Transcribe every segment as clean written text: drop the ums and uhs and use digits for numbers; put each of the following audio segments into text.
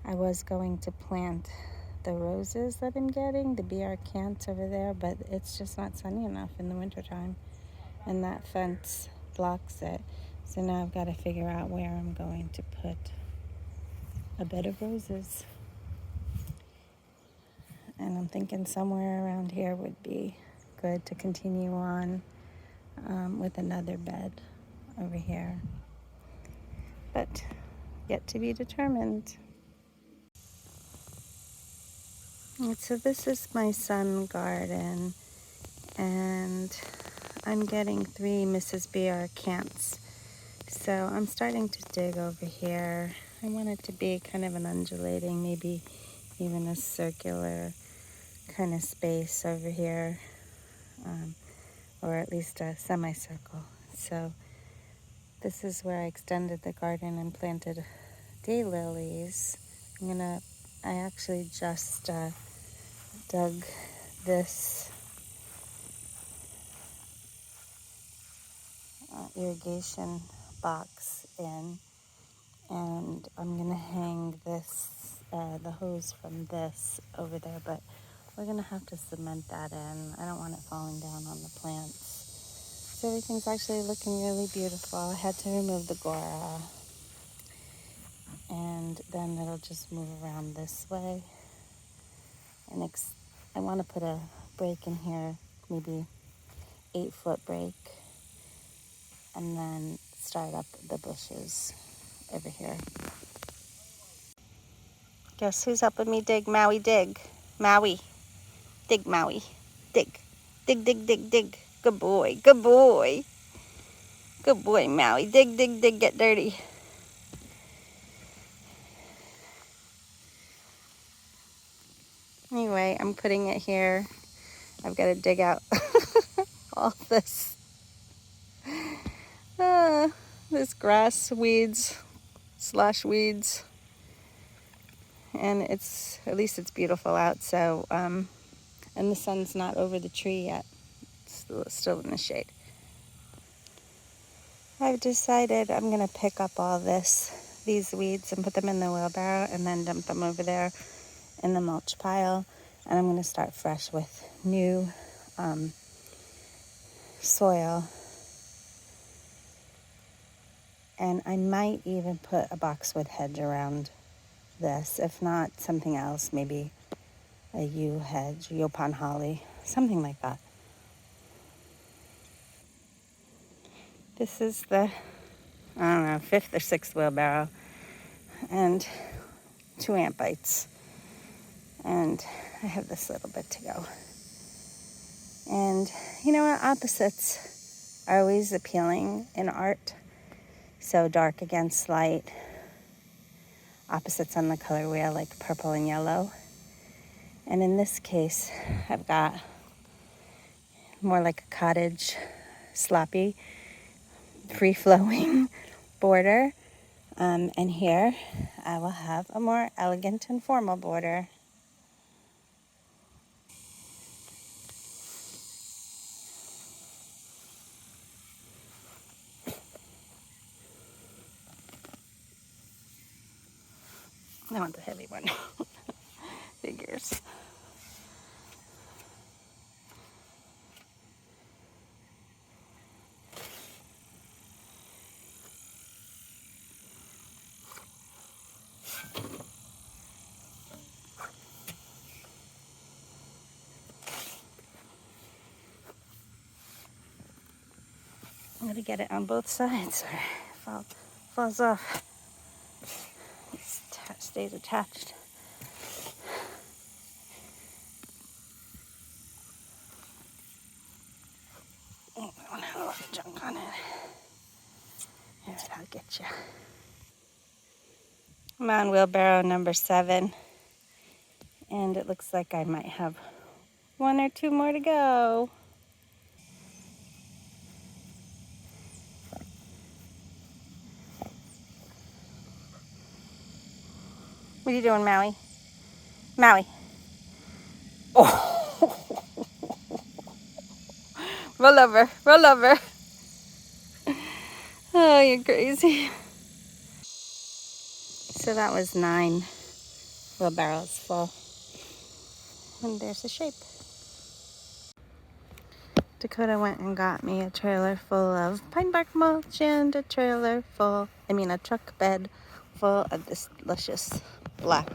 I was going to plant the roses that I'm getting, the Cant over there, but it's just not sunny enough in the wintertime, and that fence blocks it. So now I've got to figure out where I'm going to put a bed of roses. And I'm thinking somewhere around here would be good to continue on with another bed over here. But yet to be determined. And so this is my sun garden, and I'm getting 3 Mrs. B.R. Cants. So I'm starting to dig over here. I want it to be kind of an undulating, maybe even a circular kind of space over here, or at least a semicircle. So this is where I extended the garden and planted daylilies. I actually just dug this irrigation box in, and I'm gonna hang this, the hose from this over there, but we're gonna have to cement that in. I don't want it falling down on the plants. So everything's actually looking really beautiful. I had to remove the Gora, and then it'll just move around this way. And I want to put a break in here, maybe 8-foot break, and then start up the bushes over here. Guess who's helping me dig? Maui, dig. Maui. Dig, Maui. Dig. Dig, dig, dig, dig. Good boy. Good boy. Good boy, Maui. Dig, dig, dig. Get dirty. Anyway, I'm putting it here. I've got to dig out all this. This grass, weeds, /weeds. And at least it's beautiful out. So, and the sun's not over the tree yet. It's still in the shade. I've decided I'm going to pick up all these weeds and put them in the wheelbarrow and then dump them over there in the mulch pile. And I'm going to start fresh with new soil. And I might even put a boxwood hedge around this. If not, something else, maybe a yew hedge, Yopon holly, something like that. This is the, 5th or 6th wheelbarrow, and 2 ant bites. And I have this little bit to go. And you know what? Opposites are always appealing in art. So dark against light. Opposites on the color wheel, like purple and yellow. And in this case, I've got more like a cottage, sloppy, free-flowing border. And here I will have a more elegant and formal border. I want the heavy one. Figures. I'm going to get it on both sides or it falls off. It stays attached. Oh, I don't have a lot of junk on it. Here, I'll get you. I'm on wheelbarrow number 7. And it looks like I might have 1 or 2 more to go. What are you doing, Maui? Maui. Oh. Roll over. Roll over. Oh, you're crazy. So that was 9. wheelbarrow's full. And there's a shape. Dakota went and got me a trailer full of pine bark mulch and a truck bed full of this delicious black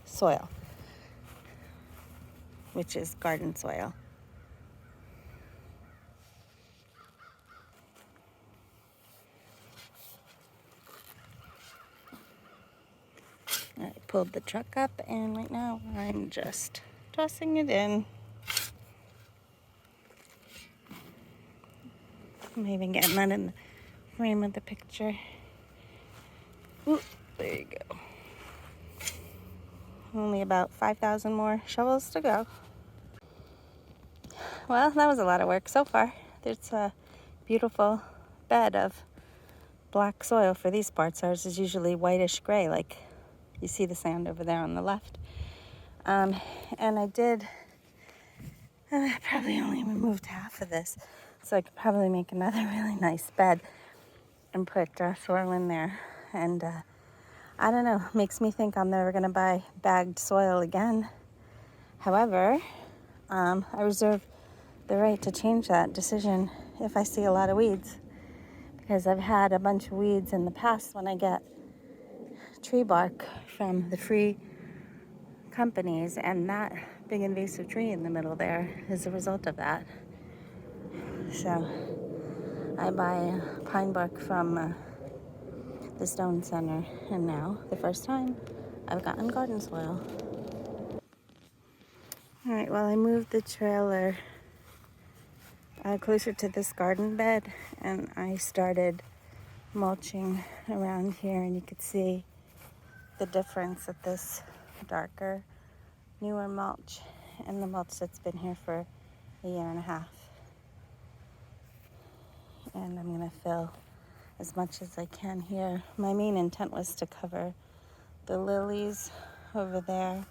soil, which is garden soil. I pulled the truck up, and right now I'm just tossing it in. I'm even getting that in the frame of the picture. Ooh, there you go. Only about 5,000 more shovels to go. Well, that was a lot of work so far. There's a beautiful bed of black soil for these parts. Ours is usually whitish gray, like you see the sand over there on the left. And I did probably only removed half of this, so I could probably make another really nice bed and put soil in there. And I don't know, makes me think I'm never going to buy bagged soil again. However, I reserve the right to change that decision if I see a lot of weeds, because I've had a bunch of weeds in the past when I get tree bark from the free companies, and that big invasive tree in the middle there is a result of that. So I buy pine bark from the Stone Center, and now, the first time, I've gotten garden soil. Alright, well, I moved the trailer closer to this garden bed, and I started mulching around here, and you could see the difference of this darker, newer mulch and the mulch that's been here for a year and a half. And I'm going to fill as much as I can here. My main intent was to cover the lilies over there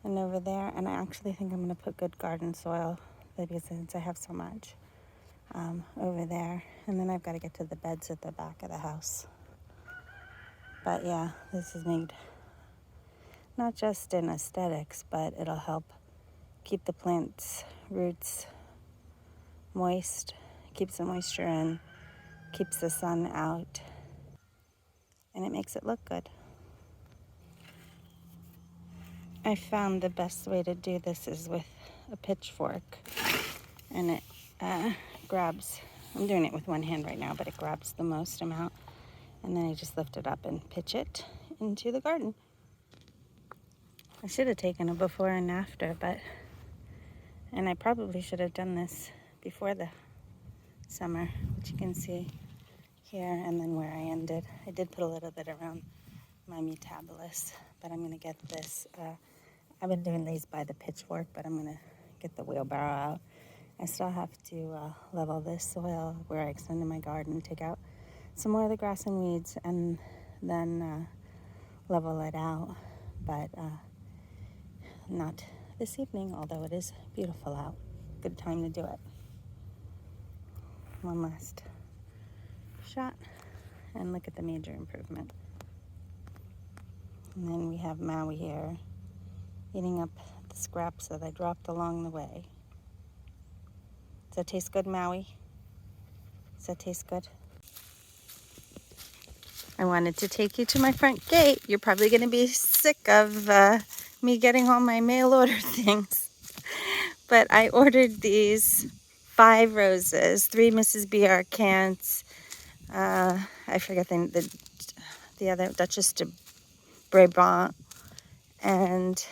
and over there, and I actually think I'm going to put good garden soil, because since I have so much over there, and then I've got to get to the beds at the back of the house. But yeah, this is made not just in aesthetics, but it'll help keep the plant's roots moist, keeps the moisture in, keeps the sun out, and it makes it look good. I found the best way to do this is with a pitchfork, and it grabs, I'm doing it with one hand right now, but it grabs the most amount, and then I just lift it up and pitch it into the garden. I should have taken a before and after, and I probably should have done this before the summer, which you can see here, and then where I ended. I did put a little bit around my metabolus, but I'm going to get this. I've been doing these by the pitchfork, but I'm going to get the wheelbarrow out. I still have to level this soil where I extended my garden, take out some more of the grass and weeds, and then level it out. But not this evening, although it is beautiful out. Good time to do it. One last shot, and look at the major improvement. And then we have Maui here eating up the scraps that I dropped along the way. Does that taste good, Maui? Does that taste good? I wanted to take you to my front gate. You're probably going to be sick of me getting all my mail order things. But I ordered these 5 roses, 3 Mrs. B.R. Cants. I forget the other, Duchess de Brabant, and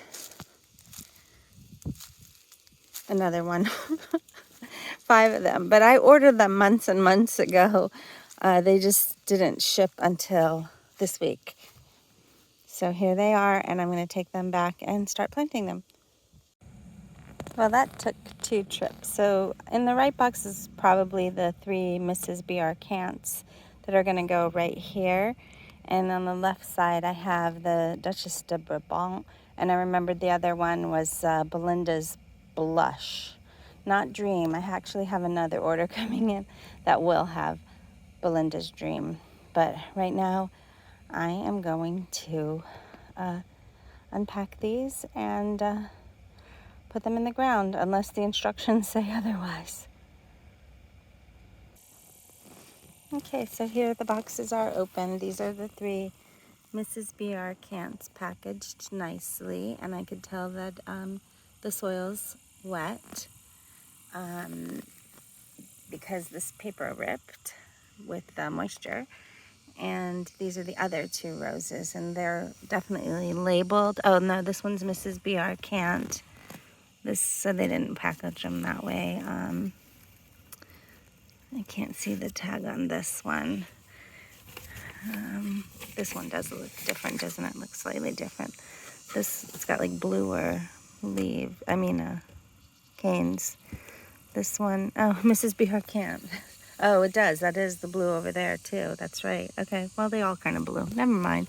another one. 5 of them. But I ordered them months and months ago. They just didn't ship until this week. So here they are, and I'm going to take them back and start planting them. Well, that took 2 trips. So in the right box is probably the 3 Mrs. B.R. Cants that are going to go right here. And on the left side, I have the Duchess de Brabant. And I remembered the other one was Belinda's Blush. Not Dream. I actually have another order coming in that will have Belinda's Dream. But right now, I am going to unpack these and put them in the ground unless the instructions say otherwise. Okay, so here the boxes are open. These are the 3 Mrs. BR cans packaged nicely, and I could tell that the soil's wet because this paper ripped with the moisture. And these are the other 2 roses, and they're definitely labeled. Oh no, this one's Mrs. BR Cant. So they didn't package them that way. I can't see the tag on this one. This one does look different, doesn't it? Looks slightly different. It's got like bluer canes. This one, oh, Mrs. BR Cant. Oh, it does. That is the blue over there too. That's right. Okay, well, they all kind of blue. Never mind.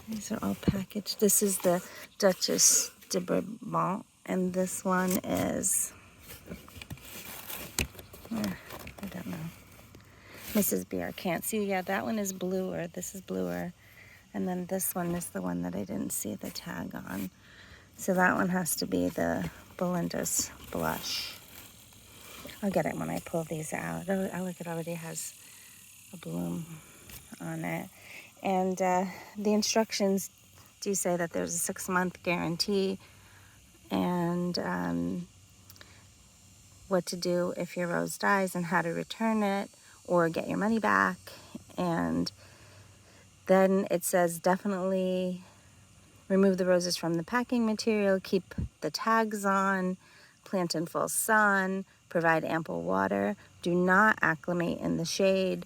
These are all packaged. This is the Duchess de Bourbon, and this one is, I don't know, Mrs. B. I can't see. Yeah, that one is bluer. This is bluer. And then this one is the one that I didn't see the tag on. So that one has to be the Belinda's Blush. I'll get it when I pull these out. Oh, look, it already has a bloom on it. And the instructions do say that there's a 6-month guarantee, and what to do if your rose dies and how to return it or get your money back. And then it says definitely remove the roses from the packing material, keep the tags on, plant in full sun, provide ample water, do not acclimate in the shade,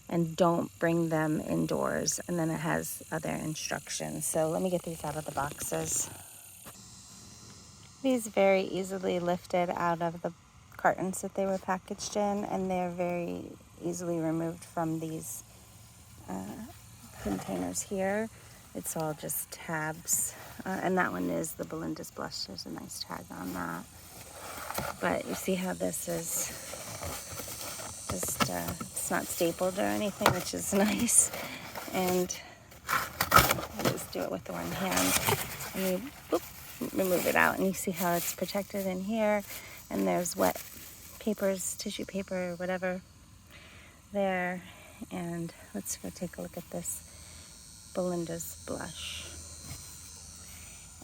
and don't bring them indoors. And then it has other instructions. So let me get these out of the boxes. These very easily lifted out of the cartons that they were packaged in, and they're very easily removed from these containers here. It's all just tabs, and that one is the Belinda's Blush. There's a nice tag on that. But you see how this is just, it's not stapled or anything, which is nice. And I just do it with the one hand. And you remove it out, and you see how it's protected in here. And there's wet papers, tissue paper, whatever, there. And let's go take a look at this Belinda's Blush.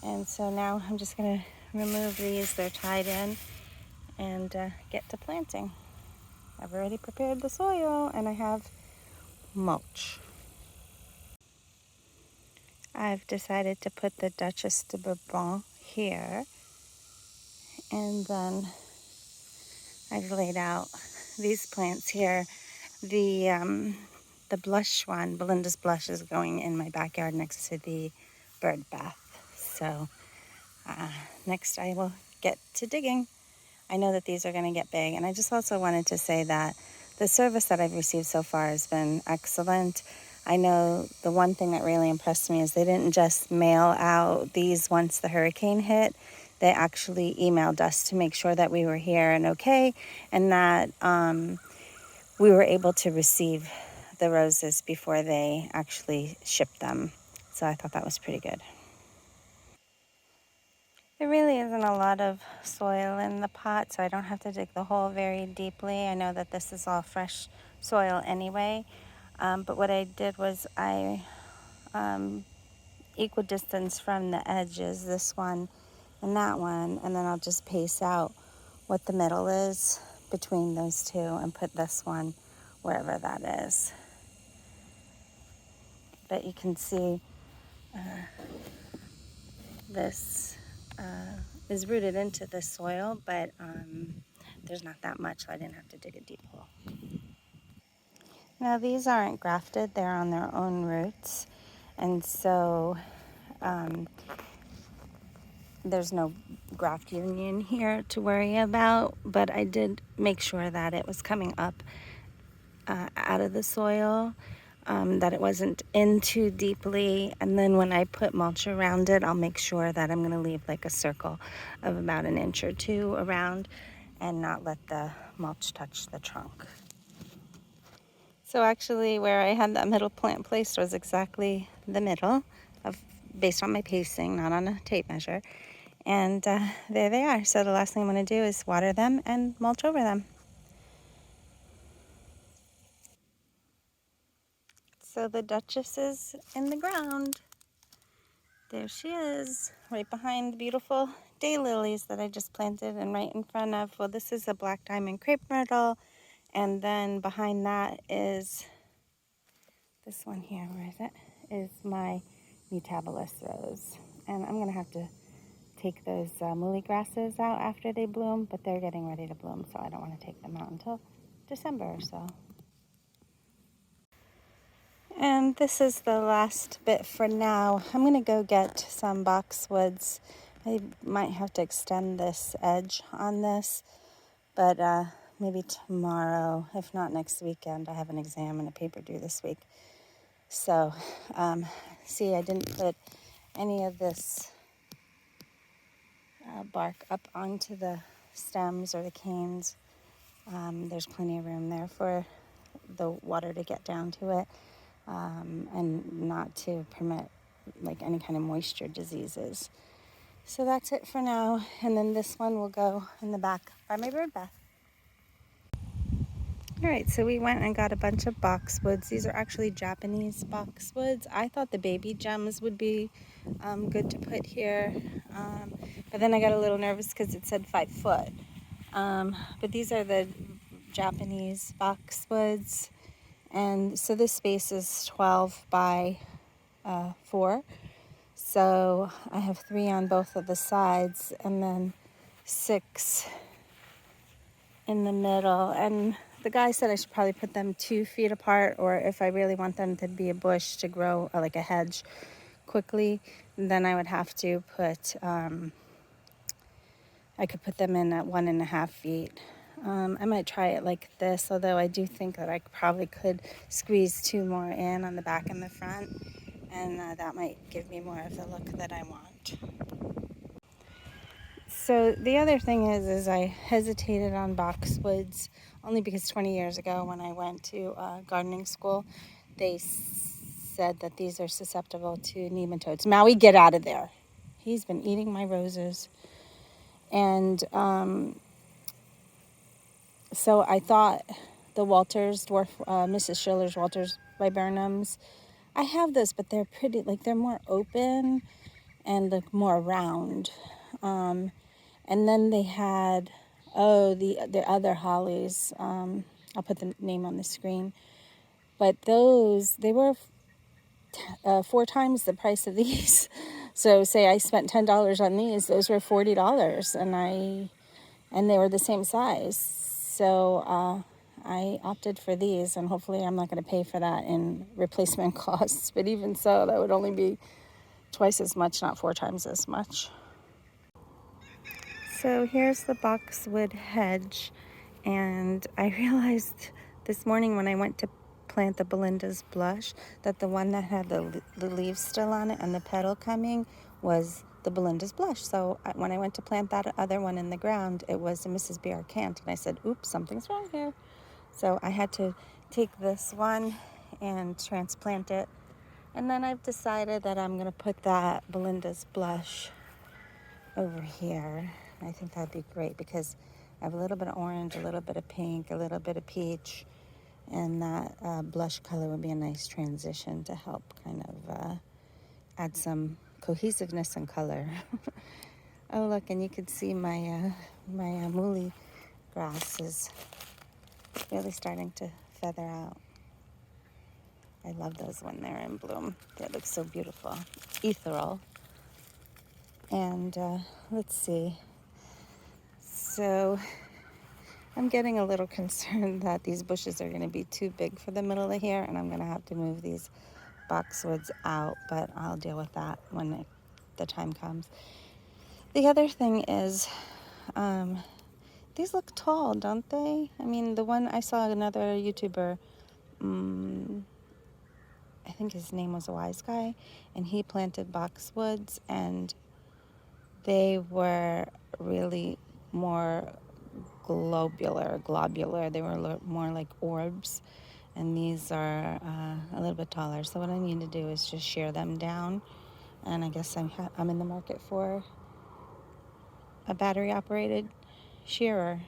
And so now I'm just going to remove these. They're tied in, and get to planting. I've already prepared the soil, and I have mulch. I've decided to put the Duchess de Bourbon here, and then I've laid out these plants here. The blush one, Belinda's Blush, is going in my backyard next to the bird bath. So next I will get to digging. I know that these are going to get big, and I just also wanted to say that the service that I've received so far has been excellent. I know the one thing that really impressed me is they didn't just mail out these once the hurricane hit. They actually emailed us to make sure that we were here and okay, and that we were able to receive the roses before they actually shipped them. So I thought that was pretty good. There really isn't a lot of soil in the pot, so I don't have to dig the hole very deeply. I know that this is all fresh soil anyway, but what I did was I equidistance from the edges, this one and that one, and then I'll just pace out what the middle is between those two and put this one wherever that is. But you can see this is rooted into the soil, but there's not that much, so I didn't have to dig a deep hole. Now these aren't grafted, they're on their own roots, and so there's no graft union here to worry about, but I did make sure that it was coming up out of the soil, that it wasn't in too deeply, and then when I put mulch around it, I'll make sure that I'm going to leave like a circle of about 1 inch or 2 around and not let the mulch touch the trunk. So actually where I had that middle plant placed was exactly the middle of, based on my pacing, not on a tape measure. And there they are. So the last thing I'm going to do is water them and mulch over them. So the Duchess is in the ground. There she is, right behind the beautiful daylilies that I just planted, and right in front of, well, this is a black diamond crepe myrtle, and then behind that is this one here. Where is it? Is my Mutabilis rose. And I'm going to have to take those muhly grasses out after they bloom, but they're getting ready to bloom, so I don't want to take them out until December or so. And this is the last bit for now. I'm going to go get some boxwoods. I might have to extend this edge on this, but maybe tomorrow, if not next weekend. I have an exam and a paper due this week. So, see, I didn't put any of this bark up onto the stems or the canes. There's plenty of room there for the water to get down to it, and not to permit like any kind of moisture diseases. So that's it for now, and then this one will go in the back by my bird bath. All right, so we went and got a bunch of boxwoods. These are actually Japanese boxwoods. I thought the baby gems would be good to put here, but then I got a little nervous because it said 5 foot. But these are the Japanese boxwoods, and so this space is 12 by 4. So I have 3 on both of the sides, and then 6 in the middle. And the guy said I should probably put them 2 feet apart, or if I really want them to be a bush to grow like a hedge quickly, then I would have to put, I could put them in at 1.5 feet. I might try it like this, although I do think that I probably could squeeze 2 more in on the back and the front, and that might give me more of the look that I want. So the other thing is I hesitated on boxwoods only because 20 years ago when I went to gardening school, they said that these are susceptible to nematodes. Maui, get out of there. He's been eating my roses. And so I thought the Walters, dwarf, Mrs. Schiller's Walters viburnums, I have those, but they're pretty, like they're more open and look more round. And then they had, the other hollies. I'll put the name on the screen. But those, they were 4 times the price of these. So say I spent $10 on these, those were $40, and they were the same size. So I opted for these, and hopefully I'm not going to pay for that in replacement costs. But even so, that would only be twice as much, not 4 times as much. So here's the boxwood hedge, and I realized this morning when I went to plant the Belinda's blush that the one that had the leaves still on it and the petal coming was the Belinda's blush. So when I went to plant that other one in the ground, it was a Mrs. B.R. Cant, and I said, oops, something's wrong here. So I had to take this one and transplant it, and then I've decided that I'm going to put that Belinda's blush over here. I think that'd be great because I have a little bit of orange, a little bit of pink, a little bit of peach, and that blush color would be a nice transition to help kind of add some cohesiveness and color. Oh, look, and you can see my muhly grass is really starting to feather out. I love those when they're in bloom. They look so beautiful, ethereal. And let's see. So I'm getting a little concerned that these bushes are going to be too big for the middle of here, and I'm going to have to move these boxwoods out, but I'll deal with that when the time comes. The other thing is, these look tall, don't they? I mean, the one I saw another YouTuber, I think his name was Wise Guy, and he planted boxwoods, and they were really more globular. They were more like orbs, and these are a little bit taller. So what I need to do is just shear them down, and I guess I'm in the market for a battery operated shearer.